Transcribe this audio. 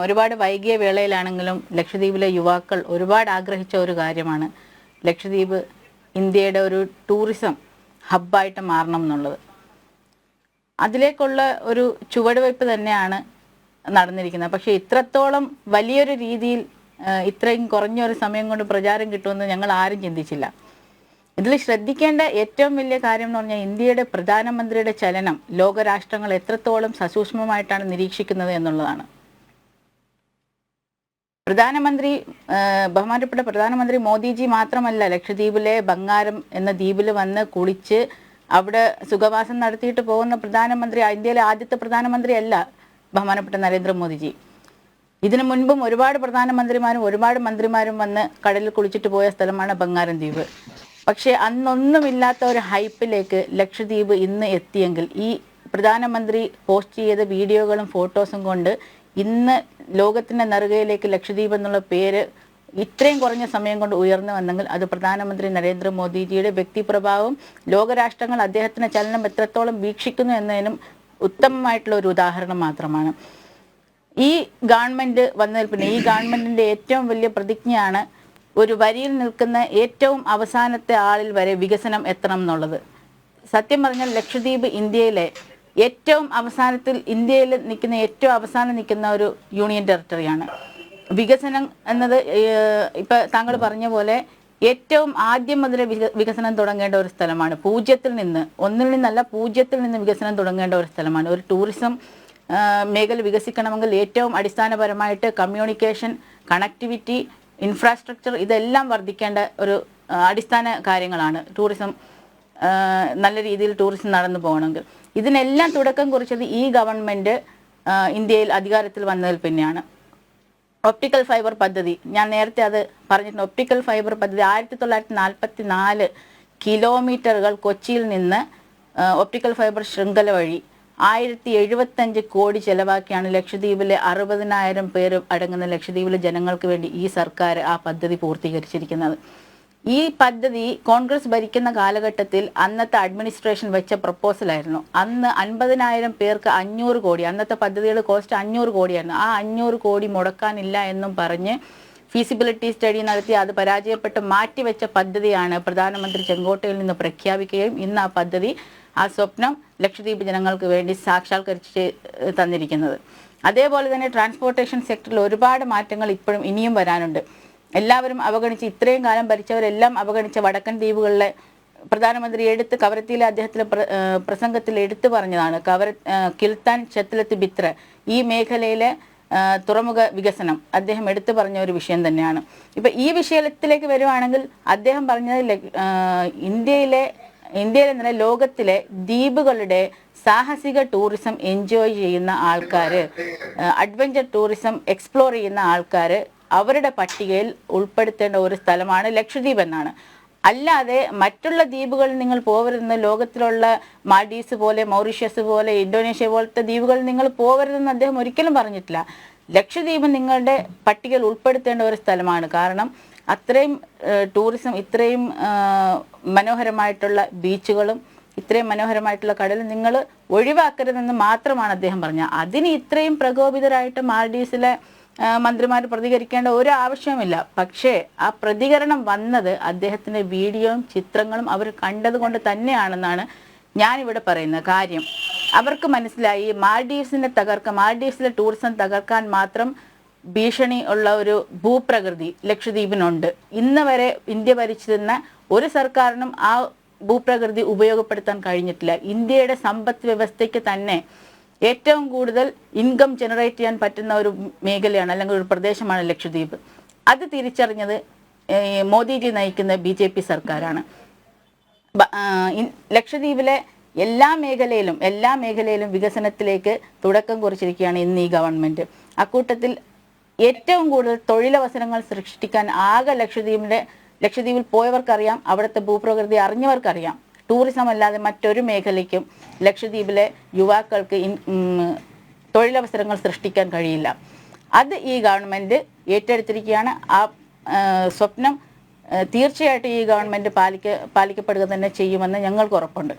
ഒരുപാട് വൈകിയ വേളയിലാണെങ്കിലും ലക്ഷദ്വീപിലെ യുവാക്കൾ ഒരുപാട് ആഗ്രഹിച്ച ഒരു കാര്യമാണ് ലക്ഷദ്വീപ് ഇന്ത്യയുടെ ഒരു ടൂറിസം ഹബ്ബായിട്ട് മാറണം എന്നുള്ളത്. അതിലേക്കുള്ള ഒരു ചുവടുവയ്പ് തന്നെയാണ് നടന്നിരിക്കുന്നത്. പക്ഷേ ഇത്രത്തോളം വലിയൊരു രീതിയിൽ ഇത്രയും കുറഞ്ഞൊരു സമയം കൊണ്ട് പ്രചാരം കിട്ടുമെന്ന് ഞങ്ങൾ ആരും ചിന്തിച്ചില്ല. ഇതിൽ ശ്രദ്ധിക്കേണ്ട ഏറ്റവും വലിയ കാര്യം എന്ന് പറഞ്ഞാൽ ഇന്ത്യയുടെ പ്രധാനമന്ത്രിയുടെ ചലനം ലോകരാഷ്ട്രങ്ങൾ എത്രത്തോളം സസൂക്ഷ്മമായിട്ടാണ് നിരീക്ഷിക്കുന്നത് എന്നുള്ളതാണ്. ബഹുമാനപ്പെട്ട പ്രധാനമന്ത്രി മോദിജി മാത്രമല്ല ലക്ഷദ്വീപിലെ ബംഗാരം എന്ന ദ്വീപിൽ വന്ന് കുളിച്ച് അവിടെ സുഖവാസം നടത്തിയിട്ട് പോകുന്ന പ്രധാനമന്ത്രി, ഇന്ത്യയിലെ ആദ്യത്തെ പ്രധാനമന്ത്രി അല്ല ബഹുമാനപ്പെട്ട നരേന്ദ്രമോദിജി. ഇതിനു മുൻപും ഒരുപാട് പ്രധാനമന്ത്രിമാരും ഒരുപാട് മന്ത്രിമാരും വന്ന് കടലിൽ കുളിച്ചിട്ട് പോയ സ്ഥലമാണ് ബംഗാരം ദ്വീപ്. പക്ഷേ അന്നൊന്നുമില്ലാത്ത ഒരു ഹൈപ്പിലേക്ക് ലക്ഷദ്വീപ് ഇന്ന് എത്തിയെങ്കിൽ ഈ പ്രധാനമന്ത്രി പോസ്റ്റ് ചെയ്ത വീഡിയോകളും ഫോട്ടോസും കൊണ്ട് ഇന്ന് ലോകത്തിൻ്റെ നെറുകയിലേക്ക് ലക്ഷദ്വീപ് എന്നുള്ള പേര് ഇത്രയും കുറഞ്ഞ സമയം കൊണ്ട് ഉയർന്നു വന്നെങ്കിൽ അത് പ്രധാനമന്ത്രി നരേന്ദ്രമോദിജിയുടെ വ്യക്തിപ്രഭാവം, ലോകരാഷ്ട്രങ്ങൾ അദ്ദേഹത്തിൻ്റെ ചലനം എത്രത്തോളം വീക്ഷിക്കുന്നു എന്നതിനും ഉത്തമമായിട്ടുള്ള ഒരു ഉദാഹരണം മാത്രമാണ്. ഈ ഗവൺമെൻറ് വന്നതിൽ പിന്നെ ഈ ഗവൺമെൻറ്റിൻ്റെ ഏറ്റവും വലിയ പ്രതിജ്ഞയാണ് ഒരു വരിയിൽ നിൽക്കുന്ന ഏറ്റവും അവസാനത്തെ ആളിൽ വരെ വികസനം എത്തണം എന്നുള്ളത്. സത്യം പറഞ്ഞാൽ ലക്ഷദ്വീപ് ഇന്ത്യയിലെ ഏറ്റവും അവസാനത്തിൽ ഇന്ത്യയിൽ നിൽക്കുന്ന ഏറ്റവും അവസാനം നിൽക്കുന്ന ഒരു യൂണിയൻ ടെറിട്ടറിയാണ്. വികസനം എന്നത് ഇപ്പം താങ്കൾ പറഞ്ഞ പോലെ ഏറ്റവും ആദ്യം മുതലേ വികസനം തുടങ്ങേണ്ട ഒരു സ്ഥലമാണ്. ഒന്നിൽ നിന്നല്ല പൂജ്യത്തിൽ നിന്ന് വികസനം തുടങ്ങേണ്ട ഒരു സ്ഥലമാണ്. ഒരു ടൂറിസം മേഖല വികസിക്കണമെങ്കിൽ ഏറ്റവും അടിസ്ഥാനപരമായിട്ട് കമ്മ്യൂണിക്കേഷൻ, കണക്ടിവിറ്റി, ഇൻഫ്രാസ്ട്രക്ചർ ഇതെല്ലാം വർദ്ധിക്കേണ്ട ഒരു അടിസ്ഥാന കാര്യങ്ങളാണ്. നല്ല രീതിയിൽ ടൂറിസം നടന്നു പോകണമെങ്കിൽ ഇതിനെല്ലാം തുടക്കം കുറിച്ചത് ഈ ഗവൺമെൻറ് ഇന്ത്യയിൽ അധികാരത്തിൽ വന്നതിൽ പിന്നെയാണ്. ഒപ്റ്റിക്കൽ ഫൈബർ പദ്ധതി, ഞാൻ നേരത്തെ അത് പറഞ്ഞിട്ടുണ്ട്. ഒപ്റ്റിക്കൽ ഫൈബർ പദ്ധതി 1944 കിലോമീറ്ററുകൾ കൊച്ചിയിൽ നിന്ന് ഒപ്റ്റിക്കൽ ഫൈബർ ശൃംഖല വഴി 1075 കോടി ചെലവാക്കിയാണ് ലക്ഷദ്വീപിലെ 60,000 പേര് അടങ്ങുന്ന ലക്ഷദ്വീപിലെ ജനങ്ങൾക്ക് വേണ്ടി ഈ സർക്കാർ ആ പദ്ധതി പൂർത്തീകരിച്ചിരിക്കുന്നത്. ഈ പദ്ധതി കോൺഗ്രസ് ഭരിക്കുന്ന കാലഘട്ടത്തിൽ അന്നത്തെ അഡ്മിനിസ്ട്രേഷൻ വെച്ച പ്രപ്പോസലായിരുന്നു. അന്ന് 50,000 പേർക്ക് 500 കോടി, അന്നത്തെ പദ്ധതിയുടെ കോസ്റ്റ് 500 കോടിയായിരുന്നു. ആ 500 കോടി മുടക്കാനില്ല എന്നും പറഞ്ഞ് ഫീസിബിലിറ്റി സ്റ്റഡി നടത്തി അത് പരാജയപ്പെട്ട് മാറ്റിവെച്ച പദ്ധതിയാണ് പ്രധാനമന്ത്രി ചെങ്കോട്ടയിൽ നിന്ന് പ്രഖ്യാപിക്കുകയും ഇന്ന് ആ പദ്ധതി, ആ സ്വപ്നം ലക്ഷദ്വീപ് ജനങ്ങൾക്ക് വേണ്ടി സാക്ഷാത്കരിച്ച് തന്നിരിക്കുന്നത്. അതേപോലെ തന്നെ ട്രാൻസ്പോർട്ടേഷൻ സെക്ടറിൽ ഒരുപാട് മാറ്റങ്ങൾ ഇപ്പോഴും ഇനിയും വരാനുണ്ട്. എല്ലാവരും അവഗണിച്ച്, ഇത്രയും കാലം ഭരിച്ചവരെല്ലാം അവഗണിച്ച വടക്കൻ ദ്വീപുകളിലെ പ്രധാനമന്ത്രി കവരത്തിയിലെ അദ്ദേഹത്തിലെ പ്രസംഗത്തിൽ എടുത്തു പറഞ്ഞതാണ് കിൽത്താൻ ചത്ലത്ത് ബിത്ര ഈ മേഖലയിലെ തുറമുഖ വികസനം അദ്ദേഹം എടുത്തു പറഞ്ഞ ഒരു വിഷയം തന്നെയാണ്. ഇപ്പം ഈ വിഷയത്തിലേക്ക് വരുവാണെങ്കിൽ അദ്ദേഹം പറഞ്ഞത് ഇന്ത്യയിലെ തന്നെ ലോകത്തിലെ ദ്വീപുകളുടെ സാഹസിക ടൂറിസം എൻജോയ് ചെയ്യുന്ന ആൾക്കാർ, അഡ്വഞ്ചർ ടൂറിസം എക്സ്പ്ലോർ ചെയ്യുന്ന ആൾക്കാർ അവരുടെ പട്ടികയിൽ ഉൾപ്പെടുത്തേണ്ട ഒരു സ്ഥലമാണ് ലക്ഷദ്വീപ് എന്നാണ്. അല്ലാതെ മറ്റുള്ള ദ്വീപുകളിൽ നിങ്ങൾ പോകരുതെന്ന്, ലോകത്തിലുള്ള മാൽഡീവ്സ് പോലെ, മൗറീഷ്യസ് പോലെ, ഇന്തോനേഷ്യ പോലത്തെ ദ്വീപുകളിൽ നിങ്ങൾ പോകരുതെന്ന് അദ്ദേഹം ഒരിക്കലും പറഞ്ഞിട്ടില്ല. ലക്ഷദ്വീപ് നിങ്ങളുടെ പട്ടികയിൽ ഉൾപ്പെടുത്തേണ്ട ഒരു സ്ഥലമാണ്. കാരണം അത്രയും ടൂറിസം, ഇത്രയും മനോഹരമായിട്ടുള്ള ബീച്ചുകളും ഇത്രയും മനോഹരമായിട്ടുള്ള കടലും നിങ്ങൾ ഒഴിവാക്കരുതെന്ന് മാത്രമാണ് അദ്ദേഹം പറഞ്ഞത്. അതിന് ഇത്രയും പ്രകോപിതരായിട്ട് മാൽഡീവ്സിലെ മന്ത്രിമാർ പ്രതികരിക്കേണ്ട ഒരു ആവശ്യവുമില്ല. പക്ഷേ ആ പ്രതികരണം വന്നത് അദ്ദേഹത്തിൻ്റെ വീഡിയോയും ചിത്രങ്ങളും അവർ കണ്ടതുകൊണ്ട് തന്നെയാണെന്നാണ് ഞാനിവിടെ പറയുന്ന കാര്യം. അവർക്ക് മനസ്സിലായി മാൽഡീവ്സിലെ ടൂറിസം തകർക്കാൻ മാത്രം ഭീഷണി ഉള്ള ഒരു ഭൂപ്രകൃതി ലക്ഷദ്വീപിനുണ്ട്. ഇന്ന് വരെ ഇന്ത്യ ഭരിച്ചിരുന്ന ഒരു സർക്കാരിനും ആ ഭൂപ്രകൃതി ഉപയോഗപ്പെടുത്താൻ കഴിഞ്ഞിട്ടില്ല. ഇന്ത്യയുടെ സമ്പദ് വ്യവസ്ഥയ്ക്ക് തന്നെ ഏറ്റവും കൂടുതൽ ഇൻകം ജനറേറ്റ് ചെയ്യാൻ പറ്റുന്ന ഒരു മേഖലയാണ് അല്ലെങ്കിൽ ഒരു പ്രദേശമാണ് ലക്ഷദ്വീപ്. അത് തിരിച്ചറിഞ്ഞത് മോദിജി നയിക്കുന്ന BJP സർക്കാരാണ്. ലക്ഷദ്വീപിലെ എല്ലാ മേഖലയിലും വികസനത്തിലേക്ക് തുടക്കം കുറിച്ചിരിക്കുകയാണ് ഇന്ന് ഈ ഗവൺമെൻറ്. അക്കൂട്ടത്തിൽ ഏറ്റവും കൂടുതൽ തൊഴിലവസരങ്ങൾ സൃഷ്ടിക്കാൻ ആകെ ലക്ഷദ്വീപിൽ പോയവർക്കറിയാം, അവിടുത്തെ ഭൂപ്രകൃതി അറിഞ്ഞവർക്കറിയാം. ടൂറിസം അല്ലാതെ മറ്റൊരു മേഖലയ്ക്കും ലക്ഷദ്വീപിലെ യുവാക്കൾക്ക് തൊഴിലവസരങ്ങൾ സൃഷ്ടിക്കാൻ കഴിയില്ല. അത് ഈ ഗവൺമെൻറ് ഏറ്റെടുത്തിരിക്കുകയാണ്. ആ സ്വപ്നം തീർച്ചയായിട്ടും ഈ ഗവൺമെൻറ് പാലിക്കപ്പെടുക തന്നെ ചെയ്യുമെന്ന് ഞങ്ങൾക്ക് ഉറപ്പുണ്ട്.